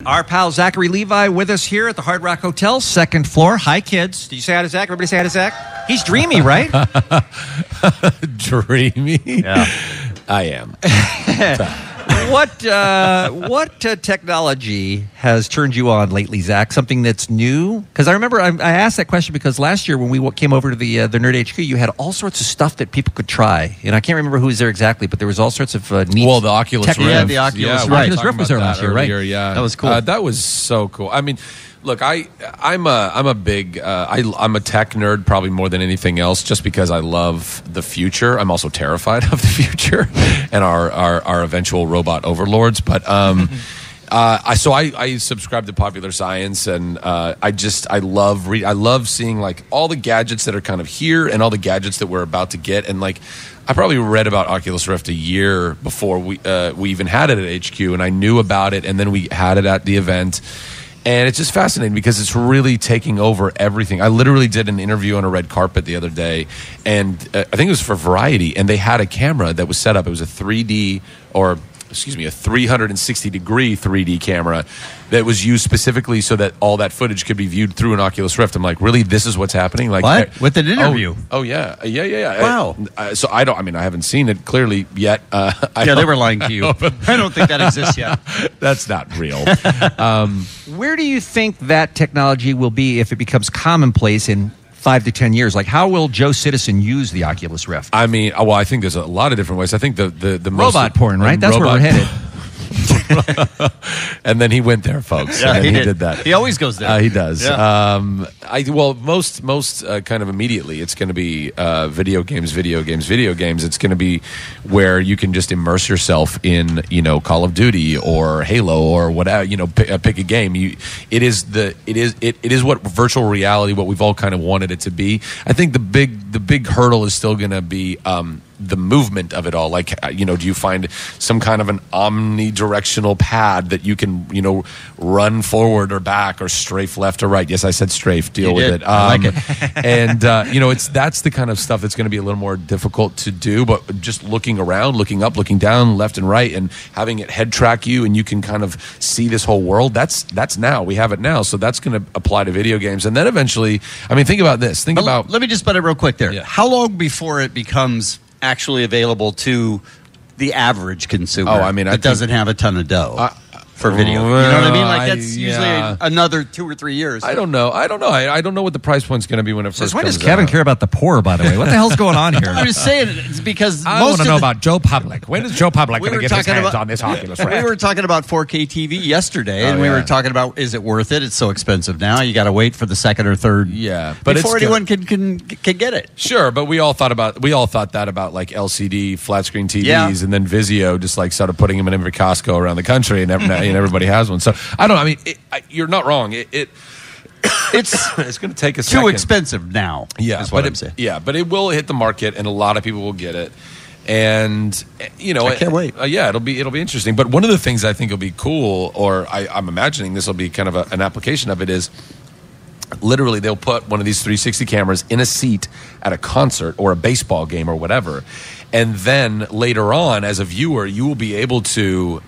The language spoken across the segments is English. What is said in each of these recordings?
Our pal Zachary Levi with us here at the Hard Rock Hotel, second floor. Hi, kids. Did you say hi to Zach? Everybody say hi to Zach? He's dreamy, right? Dreamy? Yeah. I am. What technology has turned you on lately, Zach? Something that's new? Because I remember I asked that question because last year when we came over to the Nerd HQ, you had all sorts of stuff that people could try. And I can't remember who was there exactly, but there was all sorts of neat. Well, the Oculus Rift. Yeah, the Oculus Rift. Right. Oculus Rift was there last year, right? Yeah, that was cool. That was so cool. I mean, look, I'm a big I'm a tech nerd probably more than anything else, just because I love the future. I'm also terrified of the future and our eventual robot overlords. But I subscribe to Popular Science, and I love seeing like all the gadgets that are kind of here and all the gadgets that we're about to get. And like I probably read about Oculus Rift a year before we even had it at HQ, and I knew about it, and then we had it at the event. And it's just fascinating because it's really taking over everything. I literally did an interview on a red carpet the other day, and I think it was for Variety, and they had a camera that was set up. It was a 360-degree 3D camera that was used specifically so that all that footage could be viewed through an Oculus Rift. I'm like, really? This is what's happening? Like, what? With an interview? Oh yeah. Wow. So I haven't seen it clearly yet. They were lying to you. I don't think that exists yet. That's not real. Where do you think that technology will be if it becomes commonplace in 5 to 10 years? Like, how will Joe Citizen use the Oculus Rift? I mean, well, I think there's a lot of different ways. I think the robot porn, right? That's where we're headed. And then he went there, folks. Yeah, and he did that. He always goes there. He does. Yeah. Most kind of immediately, it's going to be video games. It's going to be where you can just immerse yourself in, Call of Duty or Halo or whatever. Pick a game. It is what virtual reality, what we've all kind of wanted it to be. I think the big hurdle is still going to be the movement of it all. Like, do you find some kind of an omnidirectional pad that you can, run forward or back or strafe left or right? Yes, I said strafe. Deal with it. I like it. And, that's the kind of stuff that's going to be a little more difficult to do, but just looking around, looking up, looking down, left and right, and having it head track you, and you can kind of see this whole world. That's now. We have it now. So that's going to apply to video games. And then eventually, I mean, think about this. Let me just put it real quick there. Yeah. How long before it becomes actually available to the average consumer? Oh, I mean, that doesn't have a ton of dough for video. You know what I mean? Like, that's usually another 2 or 3 years. I don't know. I don't know what the price point's going to be when it first comes out. Why does Kevin care about the poor, by the way? What the hell's going on here? I'm just saying, it's because I want to know about Joe Public. When is Joe Public going to get his hands on this Oculus Rift? We were talking about 4K TV yesterday, and we were talking about, is it worth it? It's so expensive now. You got to wait for the second or third. Yeah, but before anyone can get it. Sure, but we all thought that about like LCD flat screen TVs, and then Vizio just like started putting them in every Costco around the country, and everybody has one. So I don't know. I mean, you're not wrong. It's going to take a second. Too expensive now. Yeah, is what I'm saying. Yeah, but it will hit the market, and a lot of people will get it. And I can't wait. It'll be interesting. But one of the things I think will be cool, or I'm imagining this will be kind of an application of it, is literally they'll put one of these 360 cameras in a seat at a concert or a baseball game or whatever, and then later on, as a viewer, you will be able to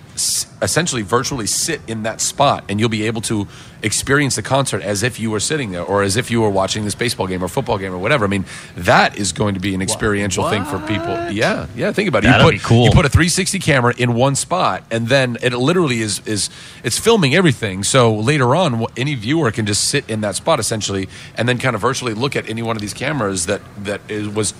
essentially virtually sit in that spot, and you'll be able to experience the concert as if you were sitting there, or as if you were watching this baseball game or football game or whatever. I mean, that is going to be an experiential thing for people. Yeah, think about it. That'll be cool. You put a 360 camera in one spot, and then it literally is it's filming everything. So later on, any viewer can just sit in that spot essentially, and then kind of virtually look at any one of these cameras that was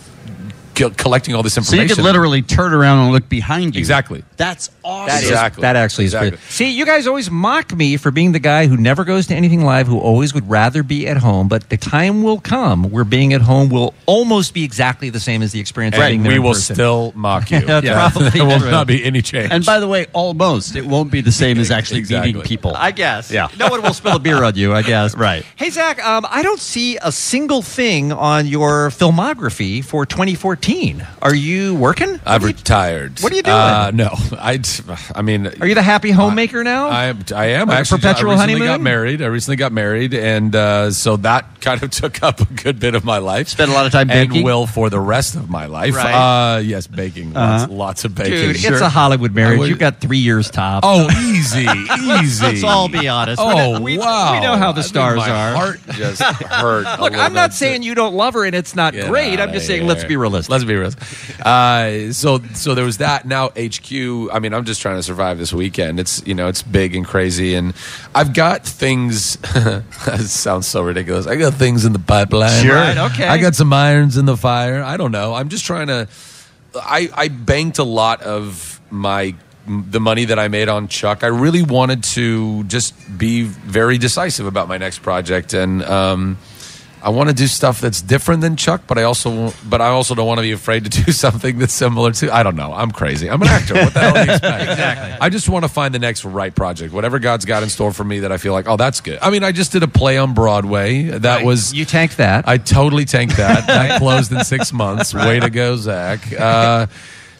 collecting all this information. So you could literally turn around and look behind you. Exactly. That's awesome. That actually is good. See, you guys always mock me for being the guy who never goes to anything live, who always would rather be at home, but the time will come where being at home will almost be exactly the same as the experience of being there in person. We will still mock you. Probably. There will not be any change. And by the way, almost. It won't be the same as actually meeting people. I guess. Yeah. No one will spill a beer on you, I guess. Right. Hey, Zach, I don't see a single thing on your filmography for 2014. 14. Are you working? I've retired. What are you doing? No, I mean, are you the happy homemaker now? I am Like actually. perpetual I honeymoon? I recently got married, and so that kind of took up a good bit of my life. Spent a lot of time baking? and will for the rest of my life. Right. Yes, baking. Lots of baking. Dude, it's a Hollywood marriage. You've got 3 years tops. Oh, easy. Let's all be honest. Oh, we wow. know how the I think stars my are. heart just hurt. Look, I'm not saying you don't love her and it's not great. I'm just saying let's be realistic. Let's be realistic. So there was that. Now HQ. I mean, I'm just trying to survive this weekend. It's big and crazy, and I've got things. It sounds so ridiculous. I got things in the pipeline. Sure. Right, okay. I got some irons in the fire. I don't know. I'm just trying to. I banked a lot of the money that I made on Chuck. I really wanted to just be very decisive about my next project, and I want to do stuff that's different than Chuck, but I also don't want to be afraid to do something that's similar to. I don't know. I'm crazy. I'm an actor. What the hell do you expect? Exactly. I just want to find the next right project, whatever God's got in store for me that I feel like, oh, that's good. I mean, I just did a play on Broadway. That was You tanked that. I totally tanked that. That closed in 6 months. Way to go, Zach.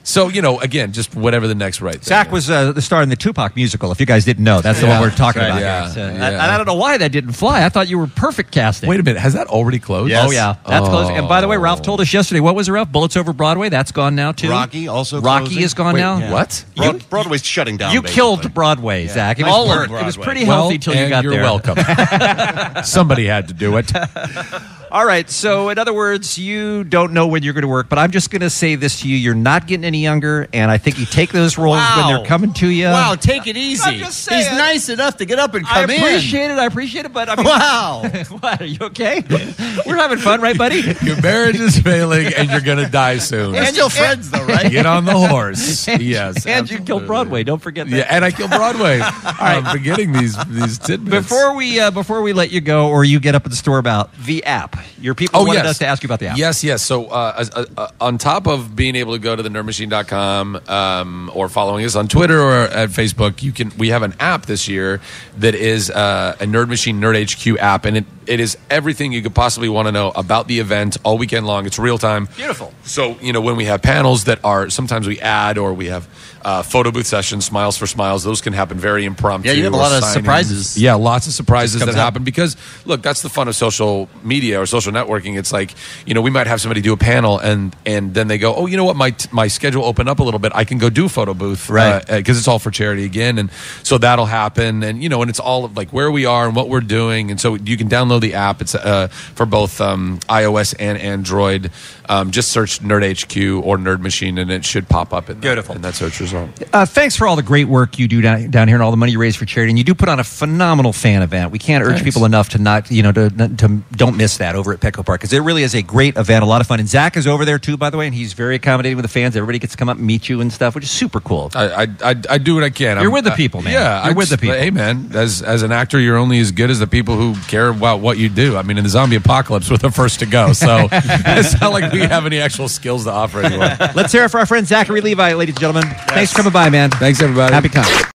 So, again, just whatever the next right thing Zach is. was the star in the Tupac musical, if you guys didn't know. That's the one we're talking about Yeah. here. So, Yeah. And I don't know why that didn't fly. I thought you were perfect casting. Wait a minute. Has that already closed? Yes. Oh, yeah. That's closed. And by the way, Ralph told us yesterday, what was it, Ralph? Bullets Over Broadway? That's gone now, too? Rocky also Rocky closing? is gone Wait, now? yeah. What? Broadway's shutting down. You basically. killed Broadway, Zach. It was, All of it was Broadway. pretty healthy till you got you're there. welcome. Somebody had to do it. All right. So, in other words, you don't know when you're going to work, but I'm just going to say this to you. You're not getting any younger, and I think you take those roles when they're coming to you. Wow, take it easy. I'm just saying. He's nice enough to get up and I come in. I appreciate it, but I mean, Wow. what, are you okay? We're having fun, right, buddy? Your marriage is failing, and you're going to die soon. We're still friends, though, right? Get on the horse. Yes. And you killed Broadway. Don't forget that. Yeah, and I killed Broadway. I'm forgetting these tidbits. Before we let you go, or you get up at the store about the app, your people wanted us to ask you about the app. Yes. So on top of being able to go to the nerdmachine.com or following us on Twitter or at Facebook, we have an app this year that is a Nerd Machine Nerd HQ app, and it is everything you could possibly want to know about the event all weekend long. It's real time. Beautiful. So, when we have panels that are, sometimes we add, or we have photo booth sessions, Smiles for Smiles, those can happen very impromptu. Yeah, you have a or lot of signings. surprises. Yeah, lots of surprises that comes up. happen because, look, that's the fun of social media or social networking. It's like, we might have somebody do a panel and then they go, oh, you know what, my schedule opened up a little bit. I can go do a photo booth. Right. Because it's all for charity again. And so that'll happen. And, and it's all of like where we are and what we're doing. And so you can download the app. It's for both iOS and Android. Just search Nerd HQ or Nerd Machine and it should pop up in that search result. Thanks for all the great work you do down here and all the money you raise for charity. And you do put on a phenomenal fan event. We can't urge people enough to not, to don't miss that over at Petco Park because it really is a great event, a lot of fun. And Zach is over there too, by the way, and he's very accommodating with the fans. Everybody gets to come up and meet you and stuff, which is super cool. I do what I can. You're with the people, man. Yeah, You're with the people. Hey, man, as an actor, you're only as good as the people who care about what you do. I mean, in the zombie apocalypse, we're the first to go. So it's not like we have any actual skills to offer anyone. Let's hear it for our friend Zachary Levi, ladies and gentlemen. Thanks for coming by, man. Thanks, everybody. Happy time.